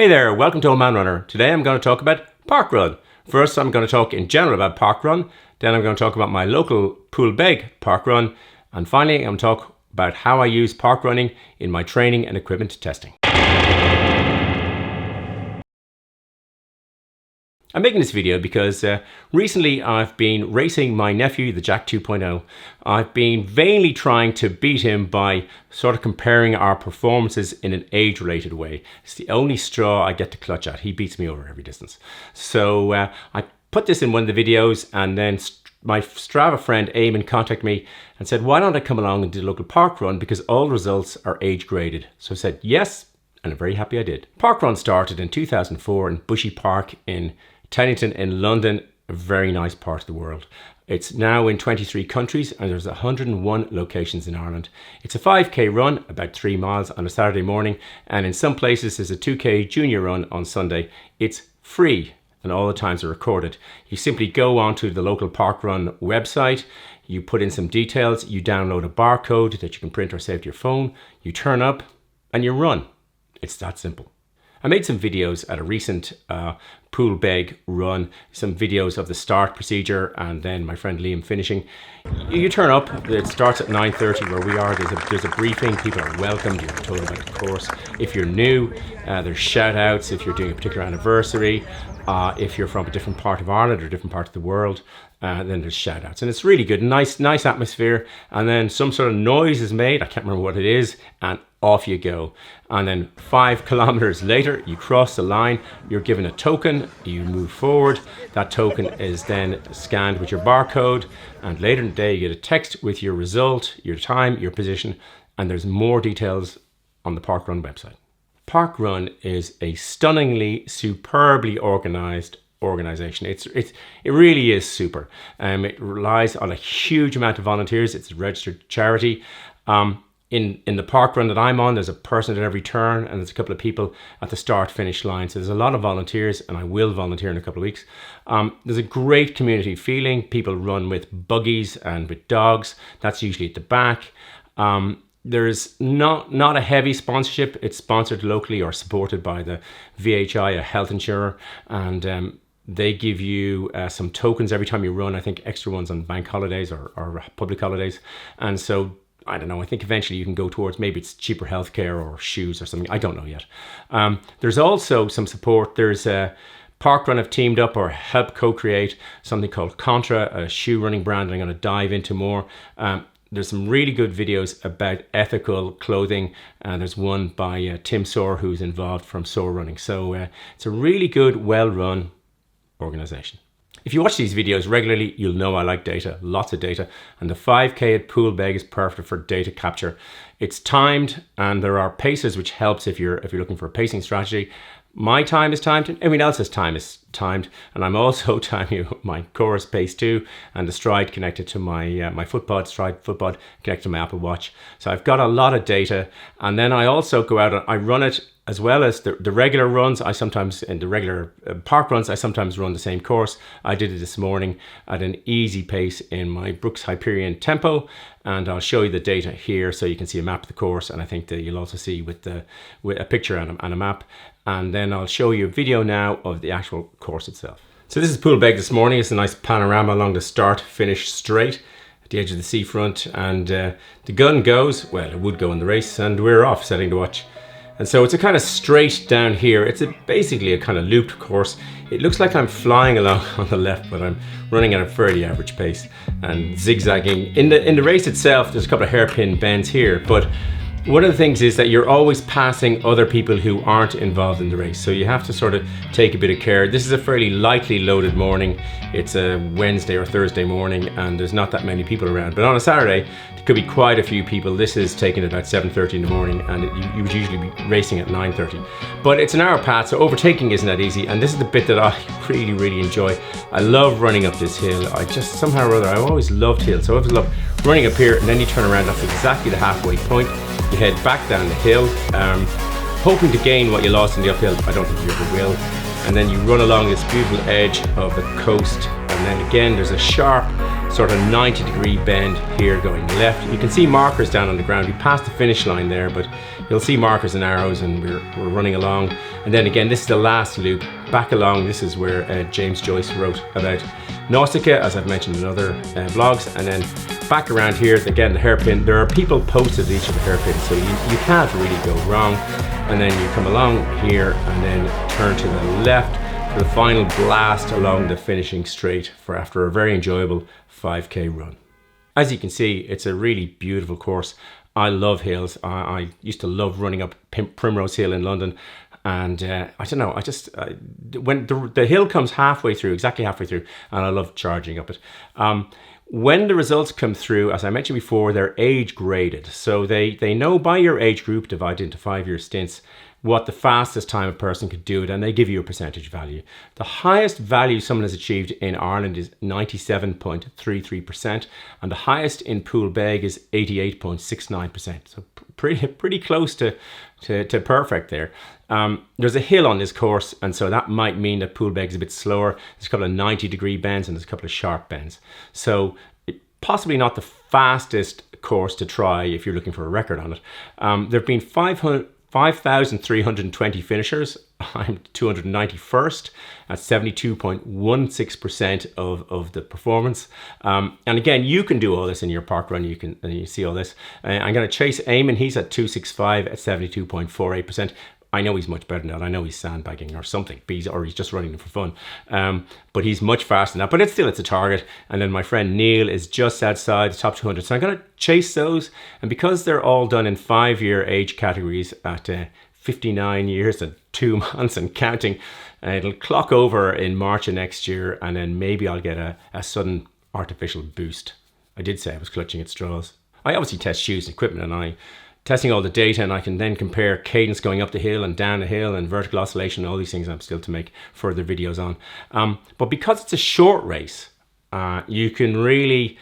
Hey there, welcome to Old Man Runner. Today I'm going to talk about Parkrun. First I'm going to talk in general about Parkrun, then I'm going to talk about my local Poolbeg Parkrun, and finally I'm going to talk about how I use parkrunning in my training and equipment testing. I'm making this video because recently I've been racing my nephew, the Jack 2.0. I've been vainly trying to beat him by sort of comparing our performances in an age-related way. It's the only straw I get to clutch at. He beats me over every distance. So I put this in one of the videos, and then my Strava friend Eamon contacted me and said, why don't I come along and do a local parkrun, because all results are age graded. So I said yes, and I'm very happy I did. Parkrun started in 2004 in Bushy Park in Teddington in London, a very nice part of the world. It's now in 23 countries and there's 101 locations in Ireland. It's a 5k run, about 3 miles on a Saturday morning, and in some places there's a 2k junior run on Sunday. It's free and all the times are recorded. You simply go onto the local Parkrun website, you put in some details, you download a barcode that you can print or save to your phone, you turn up and you run. It's that simple. I made some videos at a recent Poolbeg run, some videos of the start procedure and then my friend Liam finishing. You turn up, it starts at 9:30 where we are, there's a briefing, people are welcomed, you're told about the course. If you're new, there's shout outs if you're doing a particular anniversary, if you're from a different part of Ireland or a different part of the world, then there's shout outs. And it's really good, nice atmosphere, and then some sort of noise is made, I can't remember what it is, and off you go. And then 5 kilometers later, you cross the line, you're given a token, you move forward, that token is then scanned with your barcode, and later in the day you get a text with your result, your time, your position, and there's more details on the Parkrun website. Parkrun is a stunningly, superbly organized organization. It really is super. It relies on a huge amount of volunteers. It's a registered charity. In the parkrun that I'm on, there's a person at every turn and there's a couple of people at the start-finish line. So there's a lot of volunteers, and I will volunteer in a couple of weeks. There's a great community feeling. People run with buggies and with dogs. That's usually at the back. There's not a heavy sponsorship. It's sponsored locally or supported by the VHI, a health insurer, and they give you some tokens every time you run. I think extra ones on bank holidays or public holidays. And so I don't know, I think eventually you can go towards, maybe it's cheaper healthcare or shoes or something. I don't know yet. There's also some support. There's Parkrun have teamed up or helped co-create something called CONTRA, a shoe running brand. I'm going to dive into more. There's some really good videos about ethical clothing. There's one by Tim SOAR, who's involved from SOAR running. So it's a really good, well-run organization. If you watch these videos regularly, you'll know I like data, lots of data, and the 5k at Poolbeg is perfect for data capture. It's timed, and there are paces, which helps if you're looking for a pacing strategy. My time is timed, and everyone else's time is timed, and I'm also timing my chorus pace too, and the stride connected to my my stride footpod connected to my Apple Watch. So I've got a lot of data, and then I also go out and I run it as well as the regular runs. I sometimes, in the regular park runs, I sometimes run the same course. I did it this morning at an easy pace in my Brooks Hyperion tempo, and I'll show you the data here so you can see a map of the course, and I think that you'll also see with a picture and a map. And then I'll show you a video now of the actual course itself. So this is Poolbeg this morning. It's a nice panorama along the start-finish straight at the edge of the seafront, and the gun goes, well, it would go in the race, and we're off setting to watch. And so it's a kind of straight down here. It's basically a kind of looped course. It looks like I'm flying along on the left, but I'm running at a fairly average pace and zigzagging. In the race itself, there's a couple of hairpin bends here, but one of the things is that you're always passing other people who aren't involved in the race. So you have to sort of take a bit of care. This is a fairly lightly loaded morning. It's a Wednesday or Thursday morning and there's not that many people around. But on a Saturday, there could be quite a few people. This is taken at about 7:30 in the morning, and you would usually be racing at 9:30. But it's an hour path, so overtaking isn't that easy. And this is the bit that I really, really enjoy. I love running up this hill. I just, somehow or other, I've always loved hills. So I always love running up here, and then you turn around, that's exactly the halfway point. You head back down the hill, hoping to gain what you lost in the uphill. I don't think you ever will. And then you run along this beautiful edge of the coast, and then again there's a sharp sort of 90-degree bend here going left. You can see markers down on the ground. We passed the finish line there, but you'll see markers and arrows, and we're running along. And then again, this is the last loop back along. This is where James Joyce wrote about Nausicaa, as I've mentioned in other blogs. And then back around here, again, the hairpin. There are people posted at each of the hairpins, so you can't really go wrong. And then you come along here and then turn to the left for the final blast along the finishing straight for after a very enjoyable 5K run. As you can see, it's a really beautiful course. I love hills. I used to love running up Primrose Hill in London. And I don't know, when the hill comes halfway through, exactly halfway through, and I love charging up it. When the results come through, as I mentioned before, they're age graded. So they know by your age group, divided into 5-year stints, what the fastest time a person could do it, and they give you a percentage value. The highest value someone has achieved in Ireland is 97.33%, and the highest in Poolbeg is 88.69%. So pretty close to perfect there. There's a hill on this course, and so that might mean that Poolbeg is a bit slower. There's a couple of 90-degree bends and there's a couple of sharp bends. So possibly not the fastest course to try if you're looking for a record on it. There have been 5,320 finishers. I'm 291st at 72.16% of the performance. And again, you can do all this in your parkrun. You see all this. I'm going to chase Eamon. He's at 265 at 72.48%. I know he's much better than that. I know he's sandbagging or something, or he's just running for fun. But he's much faster than that. But it's a target. And then my friend Neil is just outside the top 200. So I'm going to chase those. And because they're all done in 5-year age categories at 59 years and 2 months and counting, it'll clock over in March of next year. And then maybe I'll get a sudden artificial boost. I did say I was clutching at straws. I obviously test shoes and equipment, and testing all the data, and I can then compare cadence going up the hill and down the hill and vertical oscillation, all these things I'm still to make further videos on. But because it's a short race, you can learn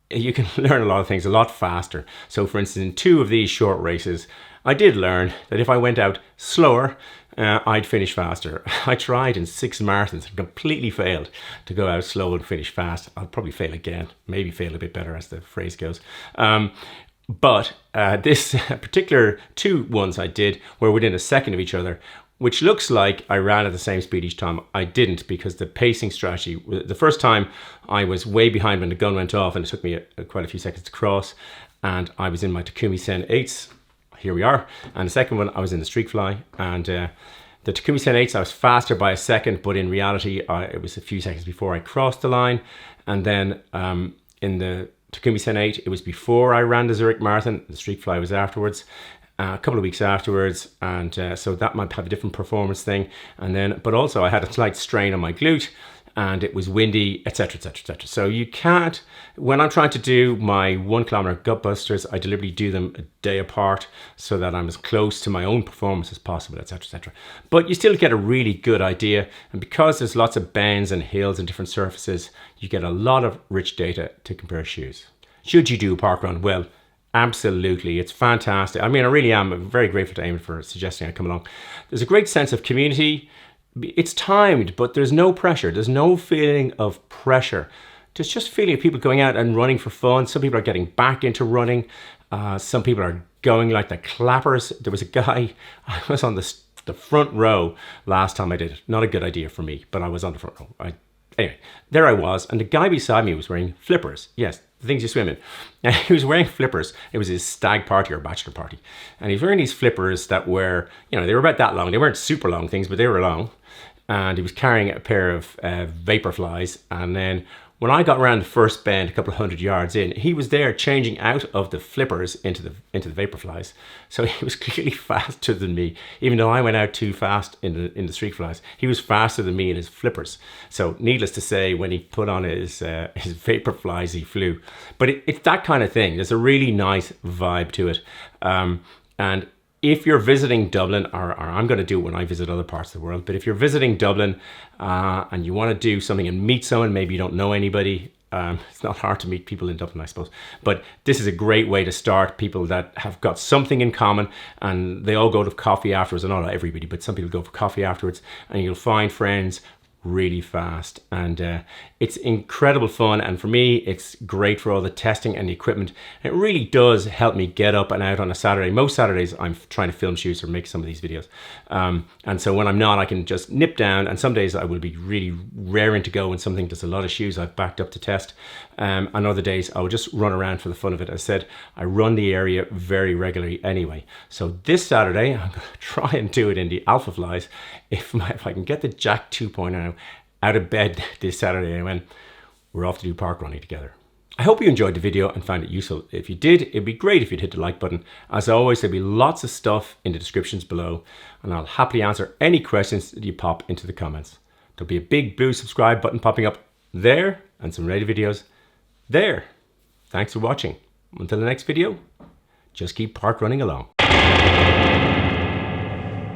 a lot of things a lot faster. So for instance, in 2 of these short races, I did learn that if I went out slower, I'd finish faster. I tried in 6 marathons and completely failed to go out slow and finish fast. I'll probably fail again, maybe fail a bit better as the phrase goes. But this particular 2 ones I did were within a second of each other, which looks like I ran at the same speed each time. I didn't, because the pacing strategy, the first time I was way behind when the gun went off, and it took me quite a few seconds to cross, and I was in my Takumi Sen 8s. Here we are. And the second one, I was in the Streak Fly, and the Takumi Sen 8s, I was faster by a second, but in reality, it was a few seconds before I crossed the line. And then in the Takumi Sen 8, it was before I ran the Zurich Marathon. The Streak Fly was afterwards, a couple of weeks afterwards, and so that might have a different performance thing. And then, but also I had a slight strain on my glute, and it was windy, etc., etc., etc. So you can't. When I'm trying to do my 1 kilometer gut busters, I deliberately do them a day apart so that I'm as close to my own performance as possible, etc., etc. But you still get a really good idea, and because there's lots of bends and hills and different surfaces, you get a lot of rich data to compare shoes. Should you do a parkrun? Well, absolutely, it's fantastic. I mean, I really am very grateful to Eamon for suggesting I come along. There's a great sense of community. It's timed, but there's no pressure. There's no feeling of pressure. There's just feeling of people going out and running for fun. Some people are getting back into running. Some people are going like the clappers. There was a guy, I was on the front row last time I did it. Not a good idea for me, but I was on the front row. Anyway, there I was, and the guy beside me was wearing flippers. Yes, the things you swim in. And he was wearing flippers. It was his stag party or bachelor party. And he was wearing these flippers that were, they were about that long. They weren't super long things, but they were long. And he was carrying a pair of vapor flies. And then when I got around the first bend, a couple of 100 yards in, he was there changing out of the flippers into the vapor flies. So he was clearly faster than me, even though I went out too fast in the streak flies. He was faster than me in his flippers. So needless to say, when he put on his vapor flies, he flew. But it's that kind of thing. There's a really nice vibe to it. And if you're visiting Dublin, or I'm going to do it when I visit other parts of the world, but if you're visiting Dublin and you want to do something and meet someone, maybe you don't know anybody, it's not hard to meet people in Dublin, I suppose, but this is a great way to start. People that have got something in common, and they all go to coffee afterwards, and not everybody, but some people go for coffee afterwards, and you'll find friends really fast, and it's incredible fun. And for me, it's great for all the testing and the equipment. It really does help me get up and out on a Saturday. Most Saturdays I'm trying to film shoots or make some of these videos, and so when I'm not, I can just nip down, and some days I will be really raring to go when something does a lot of shoes I've backed up to test, and other days I will just run around for the fun of it. As I said, I run the area very regularly anyway, so this Saturday I'm going to try and do it in the Alpha Flies. If I can get the Jack 2.0 out of bed this Saturday, and when we're off to do park running together. I hope you enjoyed the video and found it useful. If you did, it'd be great if you'd hit the like button. As always, there'll be lots of stuff in the descriptions below, and I'll happily answer any questions that you pop into the comments. There'll be a big blue subscribe button popping up there, and some related videos there. Thanks for watching. Until the next video, just keep park running along.